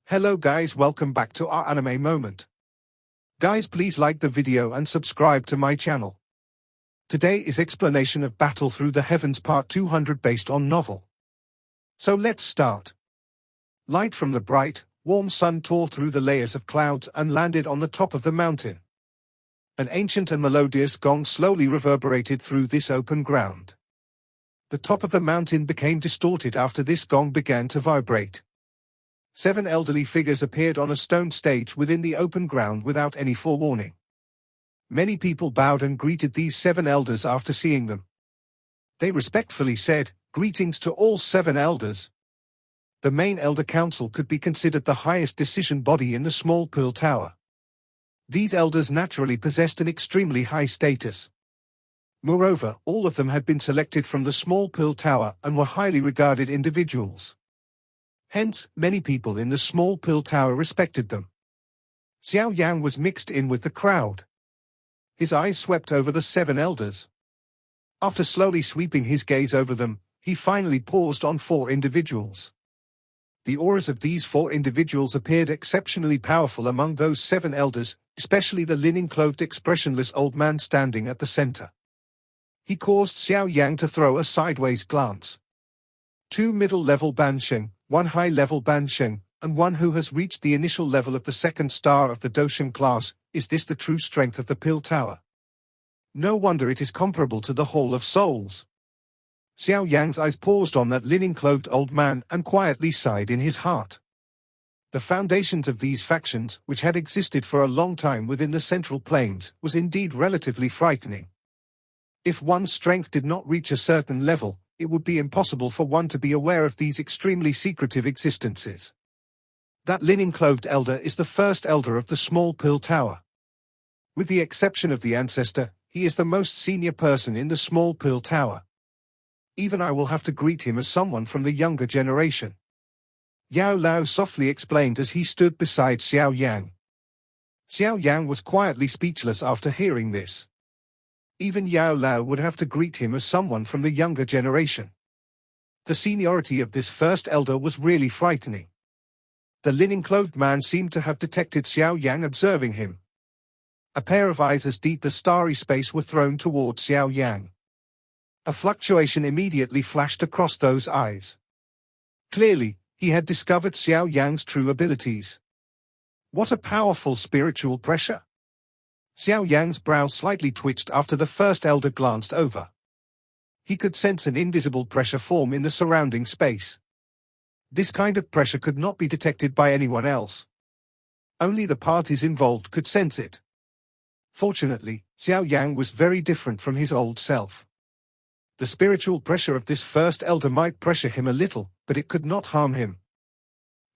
Hello guys, welcome back to our anime moment. Guys, please like the video and subscribe to my channel. Today is explanation of Battle Through the Heavens Part 200 based on novel. So let's start. Light from the bright, warm sun tore through the layers of clouds and landed on the top of the mountain. An ancient and melodious gong slowly reverberated through this open ground. The top of the mountain became distorted after this gong began to vibrate. 7 elderly figures appeared on a stone stage within the open ground without any forewarning. Many people bowed and greeted these 7 elders after seeing them. They respectfully said, "Greetings to all 7 elders." The main elder council could be considered the highest decision body in the small pearl tower. These elders naturally possessed an extremely high status. Moreover, all of them had been selected from the small pearl tower and were highly regarded individuals. Hence, many people in the small pearl tower respected them. Xiao Yang was mixed in with the crowd. His eyes swept over the 7 elders. After slowly sweeping his gaze over them, he finally paused on 4 individuals. The auras of these 4 individuals appeared exceptionally powerful among those 7 elders, especially the linen-cloaked expressionless old man standing at the center. He caused Xiao Yang to throw a sideways glance. 2 middle-level Bansheng, 1 high-level Bansheng, and 1 who has reached the initial level of the 2nd star of the Doshen class. Is this the true strength of the Pearl Tower? No wonder it is comparable to the Hall of Souls. Xiao Yang's eyes paused on that linen-cloaked old man and quietly sighed in his heart. The foundations of these factions, which had existed for a long time within the Central Plains, was indeed relatively frightening. If one's strength did not reach a certain level, it would be impossible for one to be aware of these extremely secretive existences. That linen-clothed elder is the first elder of the small pearl tower. With the exception of the ancestor, he is the most senior person in the small pearl tower. Even I will have to greet him as someone from the younger generation. Yao Lao softly explained as he stood beside Xiao Yang. Xiao Yang was quietly speechless after hearing this. Even Yao Lao would have to greet him as someone from the younger generation. The seniority of this first elder was really frightening. The linen-clothed man seemed to have detected Xiao Yang observing him. A pair of eyes as deep as starry space were thrown towards Xiao Yang. A fluctuation immediately flashed across those eyes. Clearly, he had discovered Xiao Yang's true abilities. What a powerful spiritual pressure! Xiao Yang's brow slightly twitched after the first elder glanced over. He could sense an invisible pressure form in the surrounding space. This kind of pressure could not be detected by anyone else. Only the parties involved could sense it. Fortunately, Xiao Yang was very different from his old self. The spiritual pressure of this first elder might pressure him a little, but it could not harm him.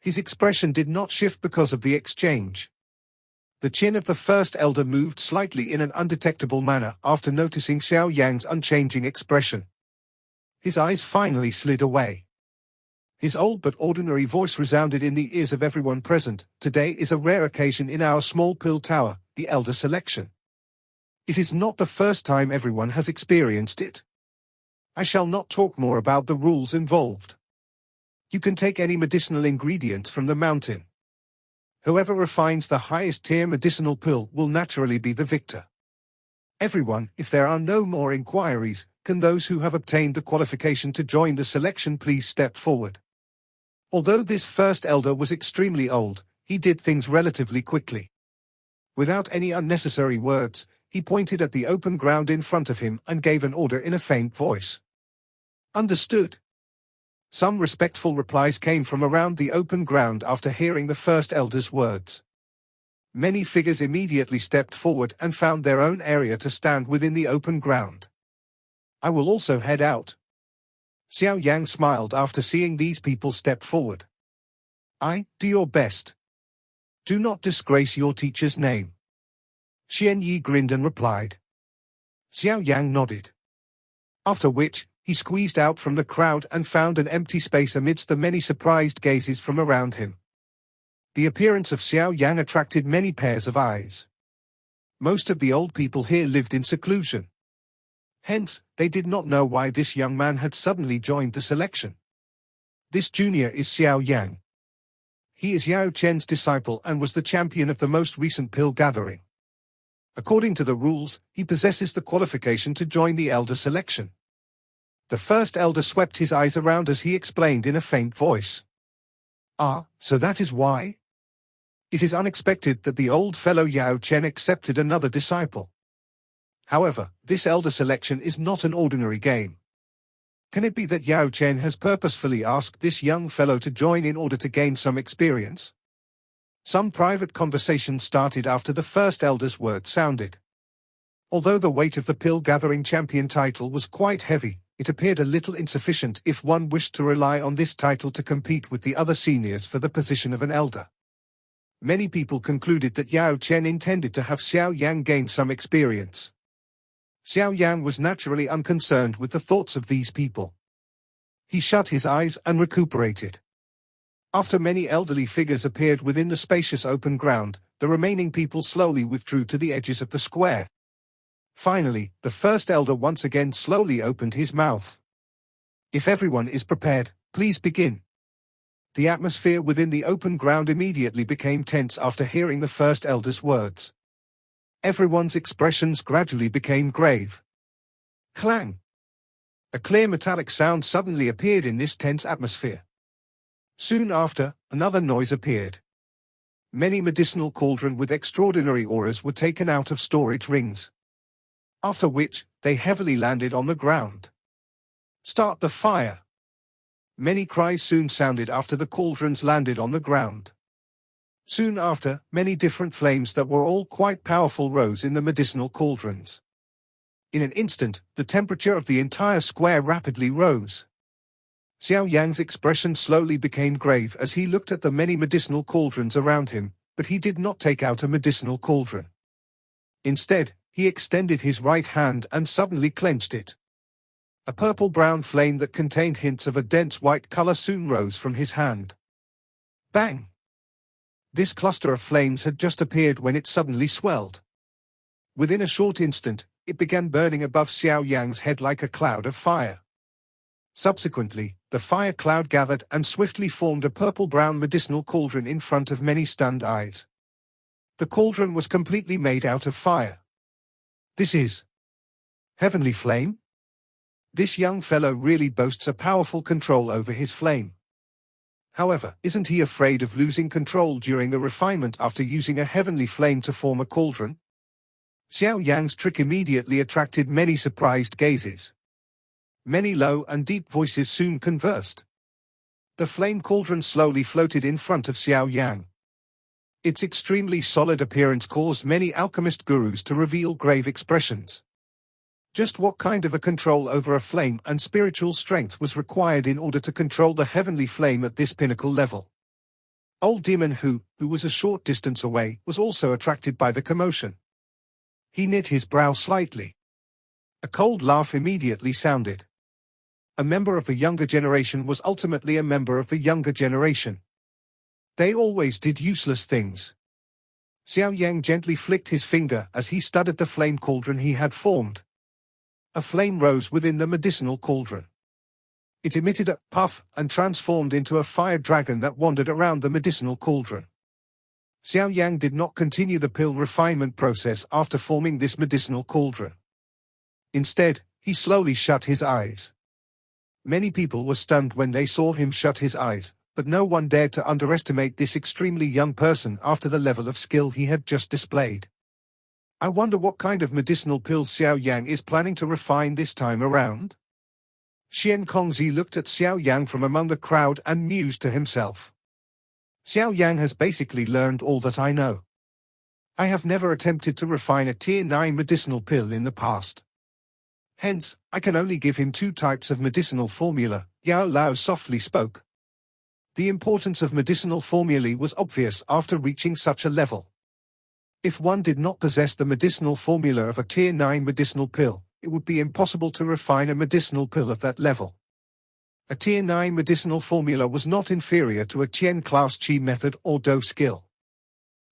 His expression did not shift because of the exchange. The chin of the first elder moved slightly in an undetectable manner after noticing Xiao Yang's unchanging expression. His eyes finally slid away. His old but ordinary voice resounded in the ears of everyone present. Today is a rare occasion in our small pearl tower, the elder selection. It is not the first time everyone has experienced it. I shall not talk more about the rules involved. You can take any medicinal ingredients from the mountain. Whoever refines the highest tier medicinal pill will naturally be the victor. Everyone, if there are no more inquiries, can those who have obtained the qualification to join the selection please step forward. Although this first elder was extremely old, he did things relatively quickly. Without any unnecessary words, he pointed at the open ground in front of him and gave an order in a faint voice. Understood. Some respectful replies came from around the open ground after hearing the first elder's words. Many figures immediately stepped forward and found their own area to stand within the open ground. I will also head out. Xiao Yang smiled after seeing these people step forward. Do your best. Do not disgrace your teacher's name. Xian Yi grinned and replied. Xiao Yang nodded. After which, he squeezed out from the crowd and found an empty space amidst the many surprised gazes from around him. The appearance of Xiao Yang attracted many pairs of eyes. Most of the old people here lived in seclusion. Hence, they did not know why this young man had suddenly joined the selection. This junior is Xiao Yang. He is Yao Chen's disciple and was the champion of the most recent pill gathering. According to the rules, he possesses the qualification to join the elder selection. The first elder swept his eyes around as he explained in a faint voice. Ah, so that is why? It is unexpected that the old fellow Yao Chen accepted another disciple. However, this elder selection is not an ordinary game. Can it be that Yao Chen has purposefully asked this young fellow to join in order to gain some experience? Some private conversation started after the first elder's word sounded. Although the weight of the pill-gathering champion title was quite heavy, it appeared a little insufficient if one wished to rely on this title to compete with the other seniors for the position of an elder. Many people concluded that Yao Chen intended to have Xiao Yang gain some experience. Xiao Yang was naturally unconcerned with the thoughts of these people. He shut his eyes and recuperated. After many elderly figures appeared within the spacious open ground, the remaining people slowly withdrew to the edges of the square. Finally, the first elder once again slowly opened his mouth. If everyone is prepared, please begin. The atmosphere within the open ground immediately became tense after hearing the first elder's words. Everyone's expressions gradually became grave. Clang! A clear metallic sound suddenly appeared in this tense atmosphere. Soon after, another noise appeared. Many medicinal cauldron with extraordinary auras were taken out of storage rings. After which, they heavily landed on the ground. Start the fire! Many cries soon sounded after the cauldrons landed on the ground. Soon after, many different flames that were all quite powerful rose in the medicinal cauldrons. In an instant, the temperature of the entire square rapidly rose. Xiao Yang's expression slowly became grave as he looked at the many medicinal cauldrons around him, but he did not take out a medicinal cauldron. Instead, he extended his right hand and suddenly clenched it. A purple-brown flame that contained hints of a dense white color soon rose from his hand. Bang! This cluster of flames had just appeared when it suddenly swelled. Within a short instant, it began burning above Xiao Yang's head like a cloud of fire. Subsequently, the fire cloud gathered and swiftly formed a purple-brown medicinal cauldron in front of many stunned eyes. The cauldron was completely made out of fire. This is heavenly flame? This young fellow really boasts a powerful control over his flame. However, isn't he afraid of losing control during the refinement after using a heavenly flame to form a cauldron? Xiao Yang's trick immediately attracted many surprised gazes. Many low and deep voices soon conversed. The flame cauldron slowly floated in front of Xiao Yang. Its extremely solid appearance caused many alchemist gurus to reveal grave expressions. Just what kind of a control over a flame and spiritual strength was required in order to control the heavenly flame at this pinnacle level? Old Demon who was a short distance away, was also attracted by the commotion. He knit his brow slightly. A cold laugh immediately sounded. A member of the younger generation was ultimately a member of the younger generation. They always did useless things. Xiao Yang gently flicked his finger as he studied the flame cauldron he had formed. A flame rose within the medicinal cauldron. It emitted a puff and transformed into a fire dragon that wandered around the medicinal cauldron. Xiao Yang did not continue the pill refinement process after forming this medicinal cauldron. Instead, he slowly shut his eyes. Many people were stunned when they saw him shut his eyes, but no one dared to underestimate this extremely young person after the level of skill he had just displayed. I wonder what kind of medicinal pill Xiao Yang is planning to refine this time around? Xian Kongzi looked at Xiao Yang from among the crowd and mused to himself. Xiao Yang has basically learned all that I know. I have never attempted to refine a Tier 9 medicinal pill in the past. Hence, I can only give him 2 types of medicinal formula, Yao Lao softly spoke. The importance of medicinal formulae was obvious after reaching such a level. If one did not possess the medicinal formula of a Tier 9 medicinal pill, it would be impossible to refine a medicinal pill of that level. A Tier 9 medicinal formula was not inferior to a Qian class Qi method or Do skill.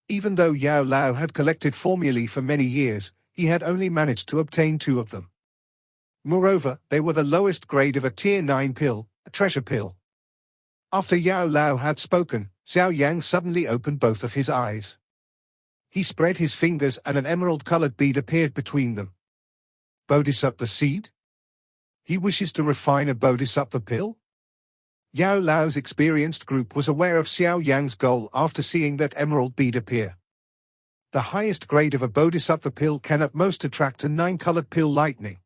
Even though Yao Lao had collected formulae for many years, he had only managed to obtain 2 of them. Moreover, they were the lowest grade of a Tier 9 pill, a treasure pill. After Yao Lao had spoken, Xiao Yang suddenly opened both of his eyes. He spread his fingers and an emerald-colored bead appeared between them. Bodhisattva seed? He wishes to refine a bodhisattva pill? Yao Lao's experienced group was aware of Xiao Yang's goal after seeing that emerald bead appear. The highest grade of a bodhisattva pill can at most attract a 9-colored pill lightning.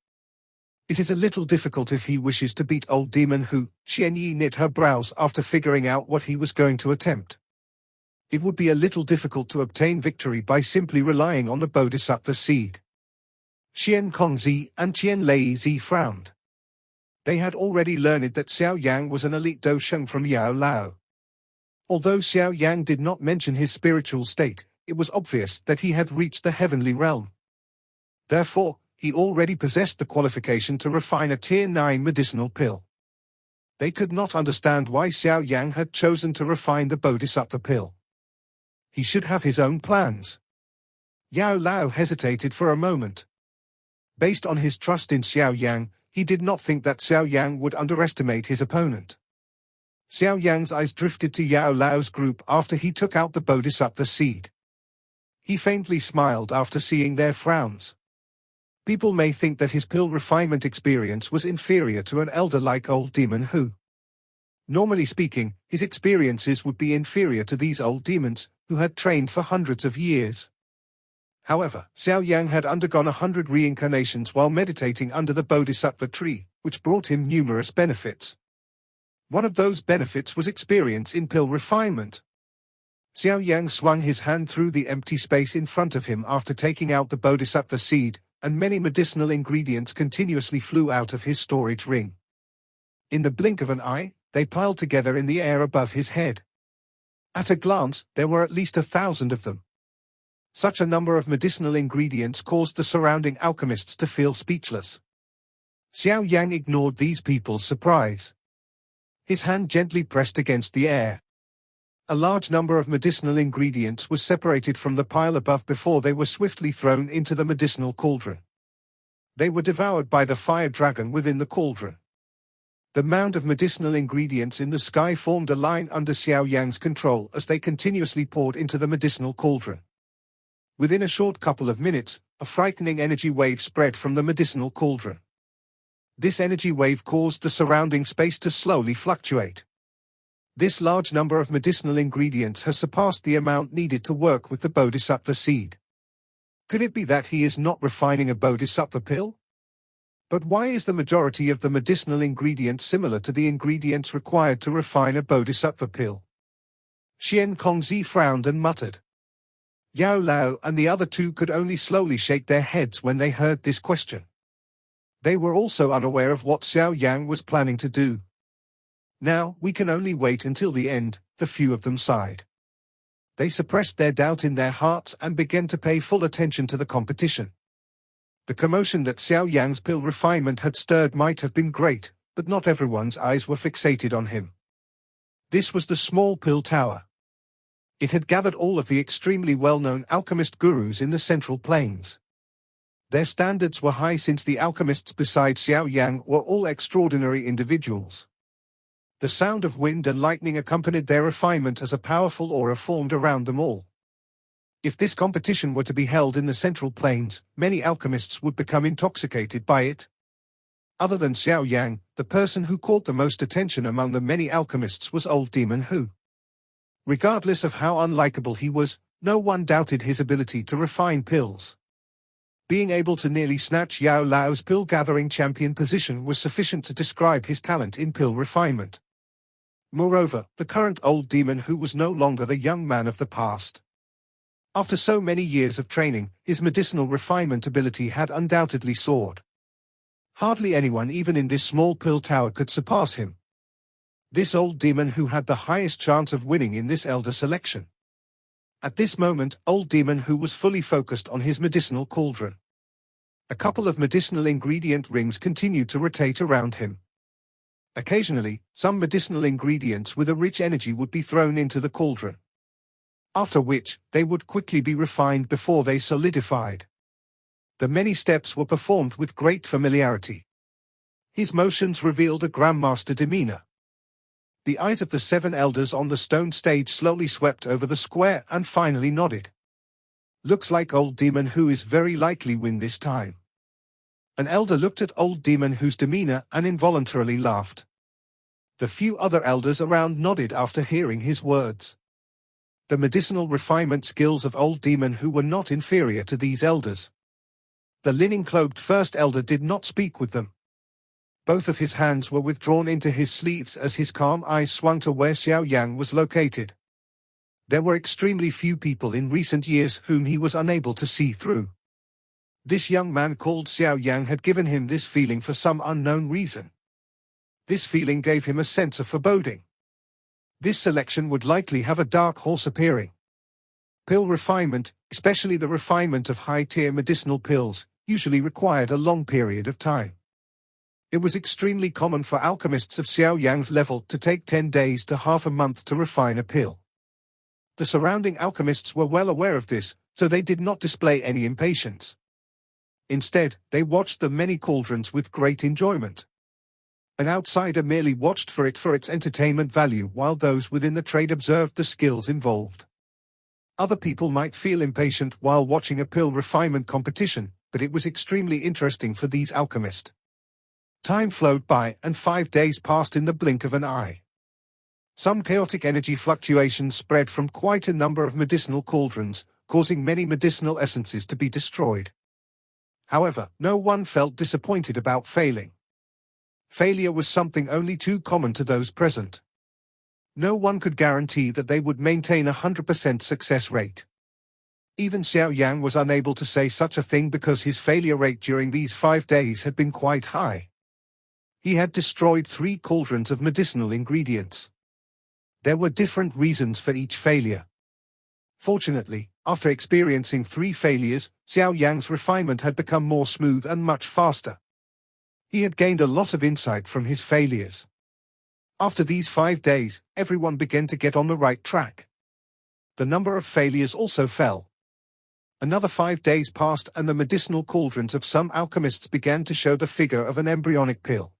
It is a little difficult if he wishes to beat old demon Hu. Xian Yi knit her brows after figuring out what he was going to attempt. It would be a little difficult to obtain victory by simply relying on the bodhisattva seed. Xian Kongzi and Qian Leizi frowned. They had already learned that Xiao Yang was an elite dosheng from Yao Lao. Although Xiao Yang did not mention his spiritual state, it was obvious that he had reached the heavenly realm. Therefore, he already possessed the qualification to refine a Tier 9 medicinal pill. They could not understand why Xiao Yang had chosen to refine the bodhisattva pill. He should have his own plans. Yao Lao hesitated for a moment. Based on his trust in Xiao Yang, he did not think that Xiao Yang would underestimate his opponent. Xiao Yang's eyes drifted to Yao Lao's group after he took out the bodhisattva seed. He faintly smiled after seeing their frowns. People may think that his pill refinement experience was inferior to an elder like old demon Hu. Normally speaking, his experiences would be inferior to these old demons, who had trained for hundreds of years. However, Xiao Yang had undergone 100 reincarnations while meditating under the bodhisattva tree, which brought him numerous benefits. One of those benefits was experience in pill refinement. Xiao Yang swung his hand through the empty space in front of him after taking out the bodhisattva seed, and many medicinal ingredients continuously flew out of his storage ring. In the blink of an eye, they piled together in the air above his head. At a glance, there were at least 1,000 of them. Such a number of medicinal ingredients caused the surrounding alchemists to feel speechless. Xiao Yang ignored these people's surprise. His hand gently pressed against the air. A large number of medicinal ingredients was separated from the pile above before they were swiftly thrown into the medicinal cauldron. They were devoured by the fire dragon within the cauldron. The mound of medicinal ingredients in the sky formed a line under Xiao Yang's control as they continuously poured into the medicinal cauldron. Within a short couple of minutes, a frightening energy wave spread from the medicinal cauldron. This energy wave caused the surrounding space to slowly fluctuate. This large number of medicinal ingredients has surpassed the amount needed to work with the bodhisattva seed. Could it be that he is not refining a bodhisattva pill? But why is the majority of the medicinal ingredients similar to the ingredients required to refine a bodhisattva pill? Xian Kongzi frowned and muttered. Yao Lao and the other two could only slowly shake their heads when they heard this question. They were also unaware of what Xiao Yang was planning to do. Now, we can only wait until the end, the few of them sighed. They suppressed their doubt in their hearts and began to pay full attention to the competition. The commotion that Xiao Yang's pill refinement had stirred might have been great, but not everyone's eyes were fixated on him. This was the small pill tower. It had gathered all of the extremely well-known alchemist gurus in the Central Plains. Their standards were high since the alchemists besides Xiao Yang were all extraordinary individuals. The sound of wind and lightning accompanied their refinement as a powerful aura formed around them all. If this competition were to be held in the Central Plains, many alchemists would become intoxicated by it. Other than Xiao Yang, the person who caught the most attention among the many alchemists was old demon Hu. Regardless of how unlikable he was, no one doubted his ability to refine pills. Being able to nearly snatch Yao Lao's pill-gathering champion position was sufficient to describe his talent in pill refinement. Moreover, the current old demon Hu was no longer the young man of the past. After so many years of training, his medicinal refinement ability had undoubtedly soared. Hardly anyone even in this small pill tower could surpass him. This old demon Hu had the highest chance of winning in this elder selection. At this moment, old demon Hu was fully focused on his medicinal cauldron. A couple of medicinal ingredient rings continued to rotate around him. Occasionally, some medicinal ingredients with a rich energy would be thrown into the cauldron. After which, they would quickly be refined before they solidified. The many steps were performed with great familiarity. His motions revealed a grandmaster demeanor. The eyes of the 7 elders on the stone stage slowly swept over the square and finally nodded. Looks like old Demon Hu is very likely win this time. An elder looked at old Demon Hu's demeanor and involuntarily laughed. The few other elders around nodded after hearing his words. The medicinal refinement skills of old Demon Hu were not inferior to these elders. The linen-cloaked first elder did not speak with them. Both of his hands were withdrawn into his sleeves as his calm eyes swung to where Xiao Yang was located. There were extremely few people in recent years whom he was unable to see through. This young man called Xiao Yang had given him this feeling for some unknown reason. This feeling gave him a sense of foreboding. This selection would likely have a dark horse appearing. Pill refinement, especially the refinement of high-tier medicinal pills, usually required a long period of time. It was extremely common for alchemists of Xiao Yang's level to take 10 days to half a month to refine a pill. The surrounding alchemists were well aware of this, so they did not display any impatience. Instead, they watched the many cauldrons with great enjoyment. An outsider merely watched for its entertainment value, while those within the trade observed the skills involved. Other people might feel impatient while watching a pill refinement competition, but it was extremely interesting for these alchemists. Time flowed by and 5 days passed in the blink of an eye. Some chaotic energy fluctuations spread from quite a number of medicinal cauldrons, causing many medicinal essences to be destroyed. However, no one felt disappointed about failing. Failure was something only too common to those present. No one could guarantee that they would maintain a 100% success rate. Even Xiao Yang was unable to say such a thing because his failure rate during these 5 days had been quite high. He had destroyed 3 cauldrons of medicinal ingredients. There were different reasons for each failure. Fortunately, after experiencing 3 failures, Xiao Yang's refinement had become more smooth and much faster. He had gained a lot of insight from his failures. After these 5 days, everyone began to get on the right track. The number of failures also fell. Another 5 days passed and the medicinal cauldrons of some alchemists began to show the figure of an embryonic pill.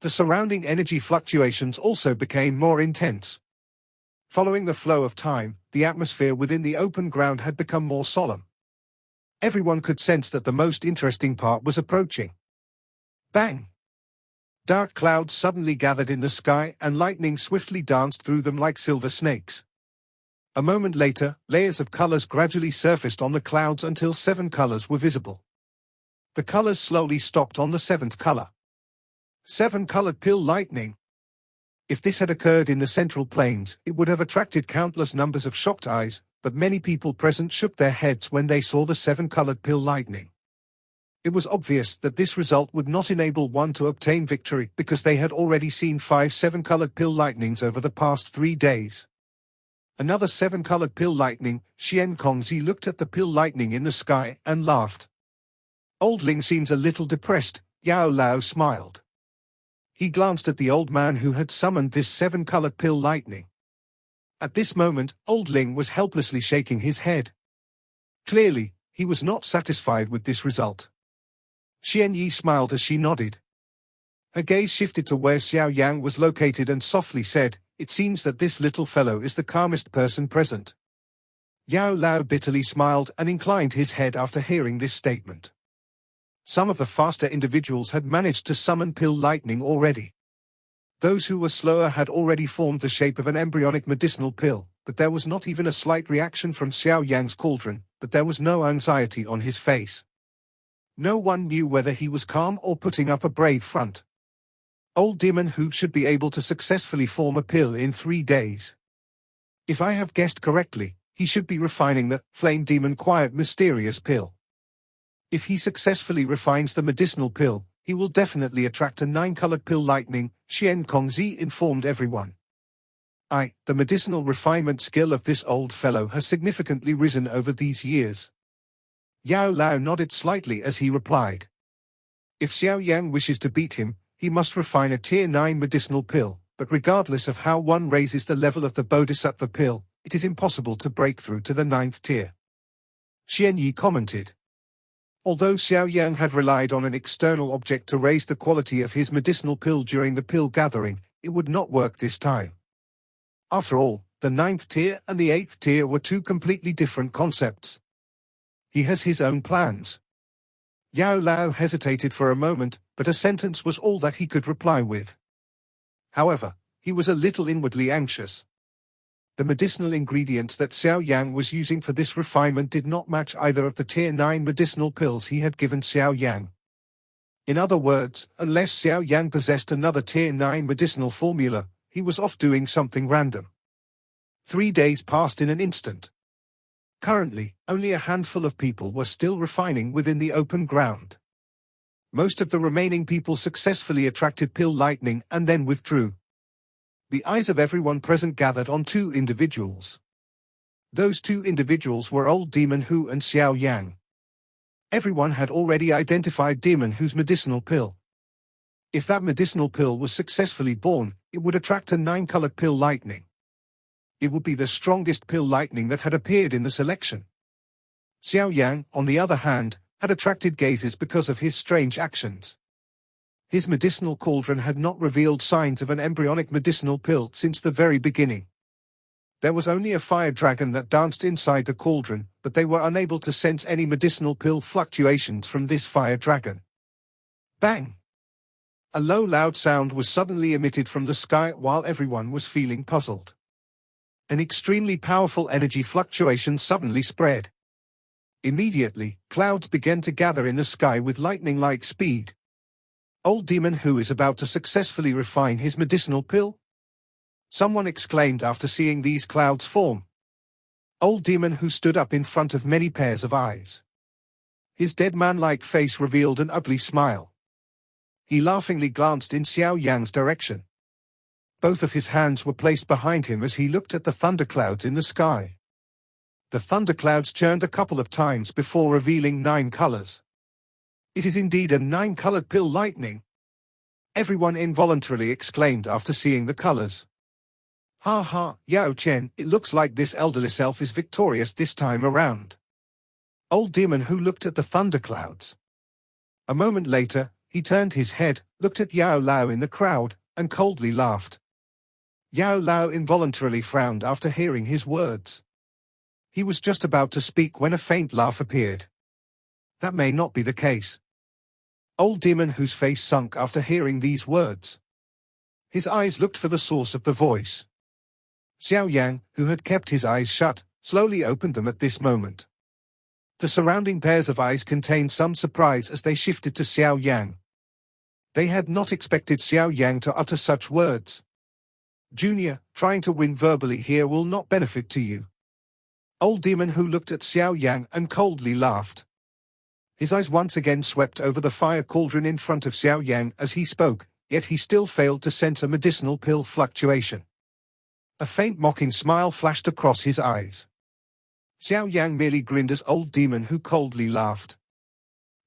The surrounding energy fluctuations also became more intense. Following the flow of time, the atmosphere within the open ground had become more solemn. Everyone could sense that the most interesting part was approaching. Bang! Dark clouds suddenly gathered in the sky and lightning swiftly danced through them like silver snakes. A moment later, layers of colors gradually surfaced on the clouds until 7 colors were visible. The colors slowly stopped on the 7th color. 7-colored pill lightning. If this had occurred in the Central Plains, it would have attracted countless numbers of shocked eyes, but many people present shook their heads when they saw the 7-colored pill lightning. It was obvious that this result would not enable one to obtain victory because they had already seen 5 7-colored pill lightnings over the past 3 days. Another 7-colored pill lightning. Xian Kongzi looked at the pill lightning in the sky and laughed. Old Ling seems a little depressed. Yao Lao smiled. He glanced at the old man who had summoned this 7-colored pill lightning. At this moment, Old Ling was helplessly shaking his head. Clearly, he was not satisfied with this result. Xian Yi smiled as she nodded. Her gaze shifted to where Xiao Yang was located and softly said, "It seems that this little fellow is the calmest person present." Yao Lao bitterly smiled and inclined his head after hearing this statement. Some of the faster individuals had managed to summon pill lightning already. Those who were slower had already formed the shape of an embryonic medicinal pill, but there was not even a slight reaction from Xiao Yang's cauldron, but there was no anxiety on his face. No one knew whether he was calm or putting up a brave front. Old Demon Hu should be able to successfully form a pill in 3 days. If I have guessed correctly, he should be refining the Flame Demon Quiet Mysterious pill. If he successfully refines the medicinal pill, he will definitely attract a 9-colored pill lightning, Xian Kongzi informed everyone. The medicinal refinement skill of this old fellow has significantly risen over these years. Yao Lao nodded slightly as he replied. If Xiao Yang wishes to beat him, he must refine a tier 9 medicinal pill, but regardless of how one raises the level of the Bodhisattva pill, it is impossible to break through to the 9th tier. Xian Yi commented. Although Xiao Yang had relied on an external object to raise the quality of his medicinal pill during the pill gathering, it would not work this time. After all, the 9th tier and the 8th tier were two completely different concepts. He has his own plans. Yao Lao hesitated for a moment, but a sentence was all that he could reply with. However, he was a little inwardly anxious. The medicinal ingredients that Xiao Yang was using for this refinement did not match either of the Tier 9 medicinal pills he had given Xiao Yang. In other words, unless Xiao Yang possessed another Tier 9 medicinal formula, he was off doing something random. 3 days passed in an instant. Currently, only a handful of people were still refining within the open ground. Most of the remaining people successfully attracted pill lightning and then withdrew. The eyes of everyone present gathered on two individuals. Those two individuals were Old Demon Hu and Xiao Yang. Everyone had already identified Demon Hu's medicinal pill. If that medicinal pill was successfully born, it would attract a 9-colored pill lightning. It would be the strongest pill lightning that had appeared in the selection. Xiao Yang, on the other hand, had attracted gazes because of his strange actions. His medicinal cauldron had not revealed signs of an embryonic medicinal pill since the very beginning. There was only a fire dragon that danced inside the cauldron, but they were unable to sense any medicinal pill fluctuations from this fire dragon. Bang! A low loud sound was suddenly emitted from the sky while everyone was feeling puzzled. An extremely powerful energy fluctuation suddenly spread. Immediately, clouds began to gather in the sky with lightning-like speed. Old Demon Hu is about to successfully refine his medicinal pill? Someone exclaimed after seeing these clouds form. Old Demon Hu stood up in front of many pairs of eyes. His dead man-like face revealed an ugly smile. He laughingly glanced in Xiao Yang's direction. Both of his hands were placed behind him as he looked at the thunderclouds in the sky. The thunderclouds churned a couple of times before revealing 9 colors. It is indeed a 9-colored pill lightning. Everyone involuntarily exclaimed after seeing the colors. Ha ha, Yao Chen, it looks like this elderly self is victorious this time around. Old Demon Hu looked at the thunderclouds. A moment later, he turned his head, looked at Yao Lao in the crowd, and coldly laughed. Yao Lao involuntarily frowned after hearing his words. He was just about to speak when a faint laugh appeared. That may not be the case. Old Demon Hu's face sunk after hearing these words. His eyes looked for the source of the voice. Xiao Yang, who had kept his eyes shut, slowly opened them at this moment. The surrounding pairs of eyes contained some surprise as they shifted to Xiao Yang. They had not expected Xiao Yang to utter such words. Junior, trying to win verbally here will not benefit to you. Old Demon Hu looked at Xiao Yang and coldly laughed. His eyes once again swept over the fire cauldron in front of Xiao Yang as he spoke, yet he still failed to sense a medicinal pill fluctuation. A faint mocking smile flashed across his eyes. Xiao Yang merely grinned as Old Demon Hu coldly laughed.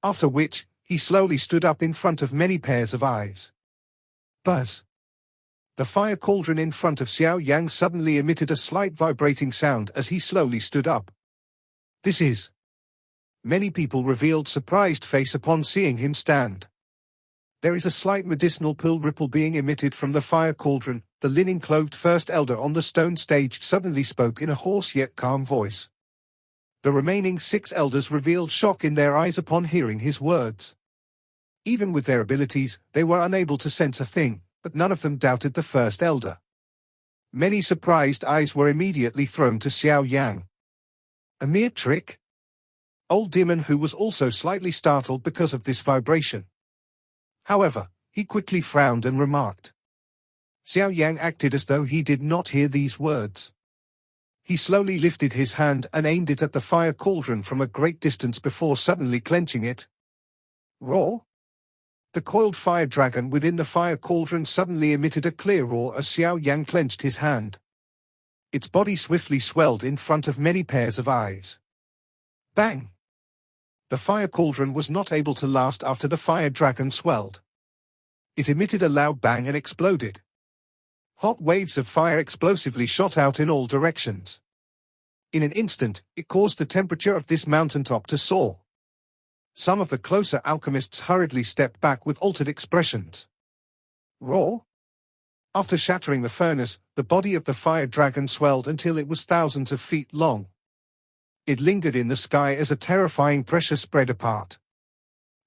After which, he slowly stood up in front of many pairs of eyes. Buzz! The fire cauldron in front of Xiao Yang suddenly emitted a slight vibrating sound as he slowly stood up. This is... Many people revealed surprised face upon seeing him stand. There is a slight medicinal pill ripple being emitted from the fire cauldron. The linen-cloaked first elder on the stone stage suddenly spoke in a hoarse yet calm voice. The remaining 6 elders revealed shock in their eyes upon hearing his words. Even with their abilities, they were unable to sense a thing, but none of them doubted the first elder. Many surprised eyes were immediately thrown to Xiao Yang. A mere trick? Old Demon Hu was also slightly startled because of this vibration. However, he quickly frowned and remarked. Xiao Yang acted as though he did not hear these words. He slowly lifted his hand and aimed it at the fire cauldron from a great distance before suddenly clenching it. Roar! The coiled fire dragon within the fire cauldron suddenly emitted a clear roar as Xiao Yang clenched his hand. Its body swiftly swelled in front of many pairs of eyes. Bang! The fire cauldron was not able to last after the fire dragon swelled. It emitted a loud bang and exploded. Hot waves of fire explosively shot out in all directions. In an instant, it caused the temperature of this mountaintop to soar. Some of the closer alchemists hurriedly stepped back with altered expressions. Roar? After shattering the furnace, the body of the fire dragon swelled until it was thousands of feet long. It lingered in the sky as a terrifying pressure spread apart.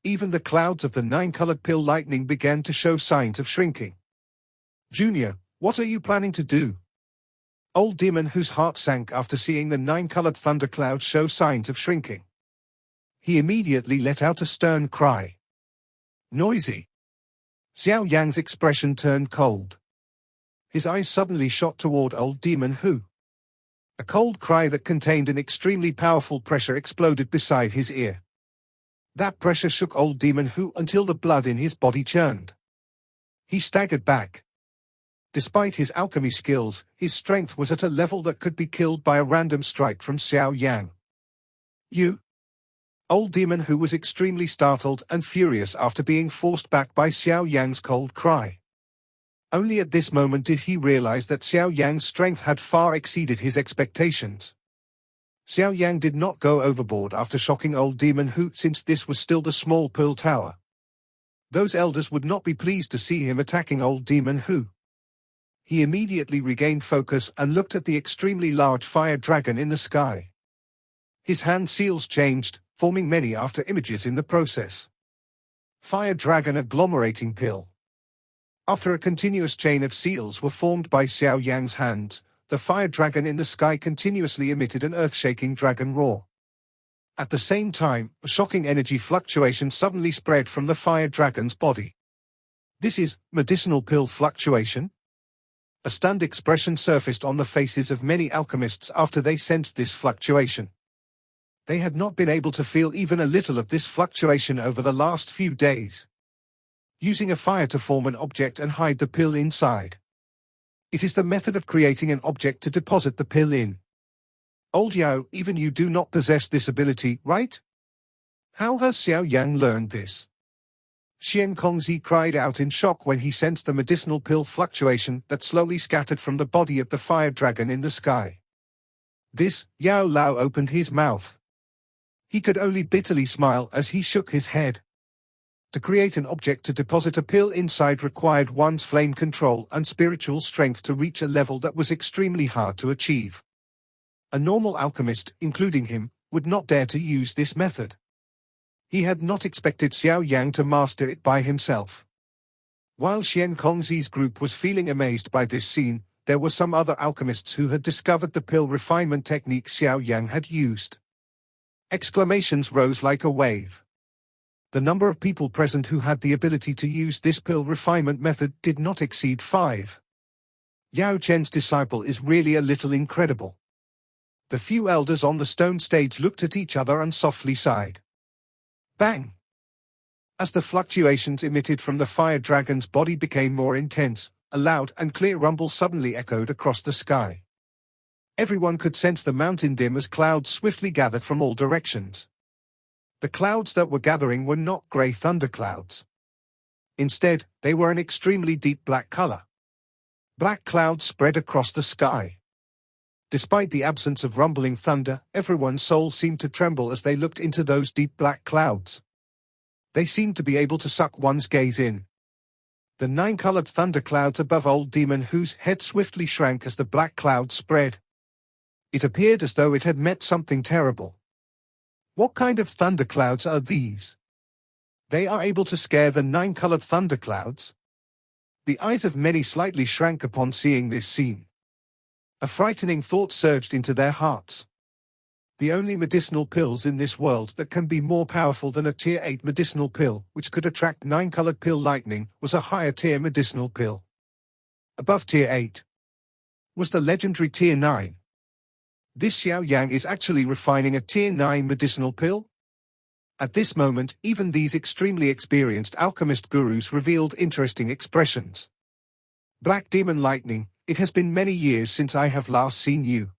Even the clouds of the nine-colored pill lightning began to show signs of shrinking. "Junior, what are you planning to do?" Old Demon, whose heart sank after seeing the nine-colored thunderclouds show signs of shrinking. He immediately let out a stern cry. "Noisy!" Xiao Yang's expression turned cold. His eyes suddenly shot toward Old Demon Who. A cold cry that contained an extremely powerful pressure exploded beside his ear. That pressure shook Old Demon Who until the blood in his body churned. He staggered back. Despite his alchemy skills, his strength was at a level that could be killed by a random strike from Xiao Yang. "You?" Old Demon Who was extremely startled and furious after being forced back by Xiao Yang's cold cry. Only at this moment did he realize that Xiao Yang's strength had far exceeded his expectations. Xiao Yang did not go overboard after shocking Old Demon Who, since this was still the small Pearl Tower. Those elders would not be pleased to see him attacking Old Demon Who. He immediately regained focus and looked at the extremely large fire dragon in the sky. His hand seals changed, forming many after images in the process. Fire dragon agglomerating pill. After a continuous chain of seals were formed by Xiao Yang's hands, the fire dragon in the sky continuously emitted an earth-shaking dragon roar. At the same time, a shocking energy fluctuation suddenly spread from the fire dragon's body. "This is medicinal pill fluctuation?" A stunned expression surfaced on the faces of many alchemists after they sensed this fluctuation. They had not been able to feel even a little of this fluctuation over the last few days. Using a fire to form an object and hide the pill inside. It is the method of creating an object to deposit the pill in. "Old Yao, even you do not possess this ability, right? How has Xiao Yang learned this?" Xian Kongzi cried out in shock when he sensed the medicinal pill fluctuation that slowly scattered from the body of the fire dragon in the sky. This, Yao Lao opened his mouth. He could only bitterly smile as he shook his head. To create an object to deposit a pill inside required one's flame control and spiritual strength to reach a level that was extremely hard to achieve. A normal alchemist, including him, would not dare to use this method. He had not expected Xiao Yang to master it by himself. While Xian Kongzi's group was feeling amazed by this scene, there were some other alchemists who had discovered the pill refinement technique Xiao Yang had used. Exclamations rose like a wave. The number of people present who had the ability to use this pill refinement method did not exceed 5. Yao Chen's disciple is really a little incredible. The few elders on the stone stage looked at each other and softly sighed. Bang! As the fluctuations emitted from the fire dragon's body became more intense, a loud and clear rumble suddenly echoed across the sky. Everyone could sense the mountain dim as clouds swiftly gathered from all directions. The clouds that were gathering were not grey thunderclouds. Instead, they were an extremely deep black color. Black clouds spread across the sky. Despite the absence of rumbling thunder, everyone's soul seemed to tremble as they looked into those deep black clouds. They seemed to be able to suck one's gaze in. The 9-colored thunderclouds above Old Demon Who's head swiftly shrank as the black clouds spread. It appeared as though it had met something terrible. What kind of thunderclouds are these? They are able to scare the 9-colored thunderclouds? The eyes of many slightly shrank upon seeing this scene. A frightening thought surged into their hearts. The only medicinal pills in this world that can be more powerful than a Tier 8 medicinal pill, which could attract 9-colored pill lightning, was a higher tier medicinal pill. Above Tier 8 was the legendary Tier 9. This Xiao Yang is actually refining a Tier 9 medicinal pill? At this moment, even these extremely experienced alchemist gurus revealed interesting expressions. Black Demon Lightning, it has been many years since I have last seen you.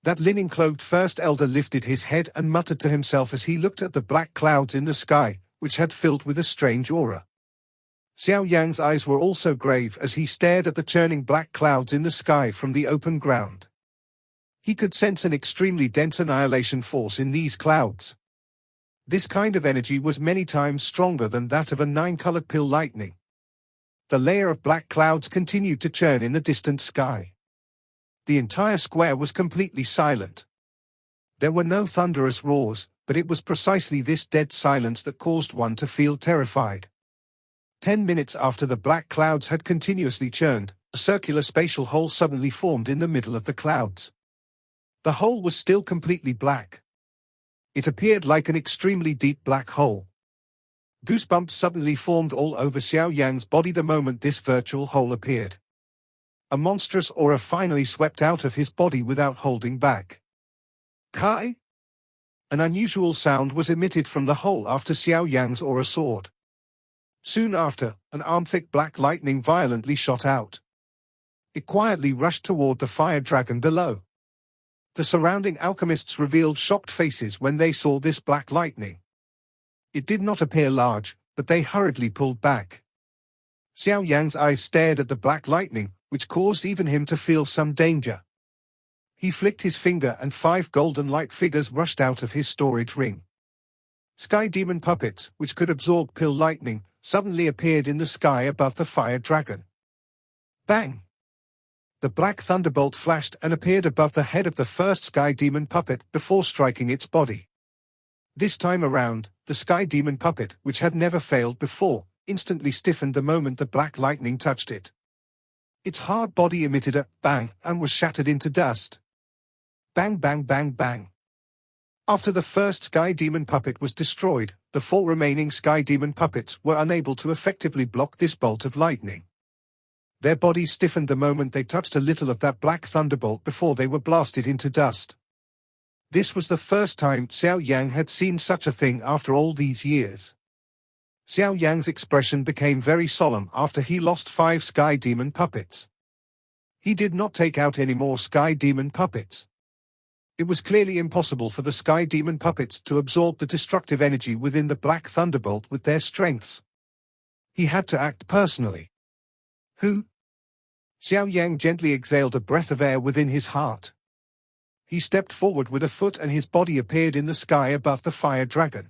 That linen-cloaked first elder lifted his head and muttered to himself as he looked at the black clouds in the sky, which had filled with a strange aura. Xiao Yang's eyes were also grave as he stared at the churning black clouds in the sky from the open ground. He could sense an extremely dense annihilation force in these clouds. This kind of energy was many times stronger than that of a 9-colored pill lightning. the layer of black clouds continued to churn in the distant sky. The entire square was completely silent. There were no thunderous roars, but it was precisely this dead silence that caused one to feel terrified. 10 minutes after the black clouds had continuously churned, a circular spatial hole suddenly formed in the middle of the clouds. The hole was still completely black. It appeared like an extremely deep black hole. Goosebumps suddenly formed all over Xiao Yan's body the moment this virtual hole appeared. A monstrous aura finally swept out of his body without holding back. Kai? An unusual sound was emitted from the hole after Xiao Yan's aura soared. Soon after, an arm-thick black lightning violently shot out. It quietly rushed toward the fire dragon below. The surrounding alchemists revealed shocked faces when they saw this black lightning. It did not appear large, but they hurriedly pulled back. Xiao Yang's eyes stared at the black lightning, which caused even him to feel some danger. He flicked his finger and 5 golden light figures rushed out of his storage ring. Sky demon puppets, which could absorb pill lightning, suddenly appeared in the sky above the fire dragon. Bang! The black thunderbolt flashed and appeared above the head of the first sky demon puppet before striking its body. This time around, the sky demon puppet, which had never failed before, instantly stiffened the moment the black lightning touched it. Its hard body emitted a bang and was shattered into dust. Bang bang bang bang. After the first sky demon puppet was destroyed, the 4 remaining sky demon puppets were unable to effectively block this bolt of lightning. Their bodies stiffened the moment they touched a little of that black thunderbolt before they were blasted into dust. This was the first time Xiao Yang had seen such a thing after all these years. Xiao Yang's expression became very solemn after he lost 5 sky demon puppets. He did not take out any more sky demon puppets. It was clearly impossible for the sky demon puppets to absorb the destructive energy within the black thunderbolt with their strengths. He had to act personally. Who? Xiao Yang gently exhaled a breath of air within his heart. He stepped forward with a foot and his body appeared in the sky above the fire dragon.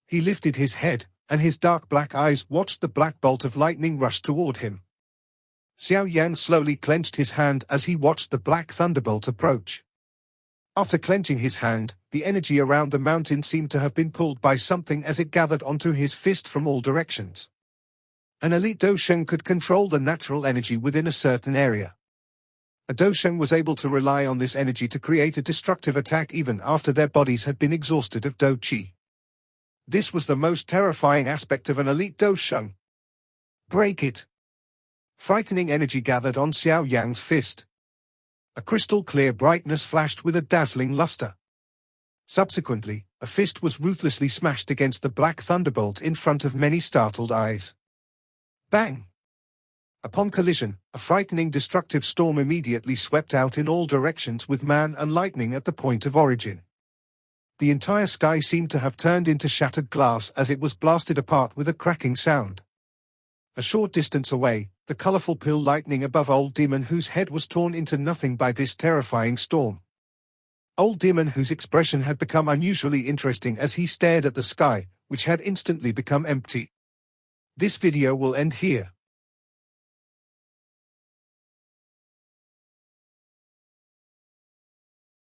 He lifted his head, and his dark black eyes watched the black bolt of lightning rush toward him. Xiao Yan slowly clenched his hand as he watched the black thunderbolt approach. After clenching his hand, the energy around the mountain seemed to have been pulled by something as it gathered onto his fist from all directions. An elite Dosheng could control the natural energy within a certain area. A Dosheng was able to rely on this energy to create a destructive attack even after their bodies had been exhausted of Do Qi. This was the most terrifying aspect of an elite Dosheng. Break it! Frightening energy gathered on Xiao Yang's fist. A crystal-clear brightness flashed with a dazzling luster. Subsequently, a fist was ruthlessly smashed against the black thunderbolt in front of many startled eyes. Bang! Upon collision, a frightening destructive storm immediately swept out in all directions with man and lightning at the point of origin. The entire sky seemed to have turned into shattered glass as it was blasted apart with a cracking sound. A short distance away, the colorful pill lightning above Old Demon whose head was torn into nothing by this terrifying storm. Old Demon whose expression had become unusually interesting as he stared at the sky, which had instantly become empty. This video will end here.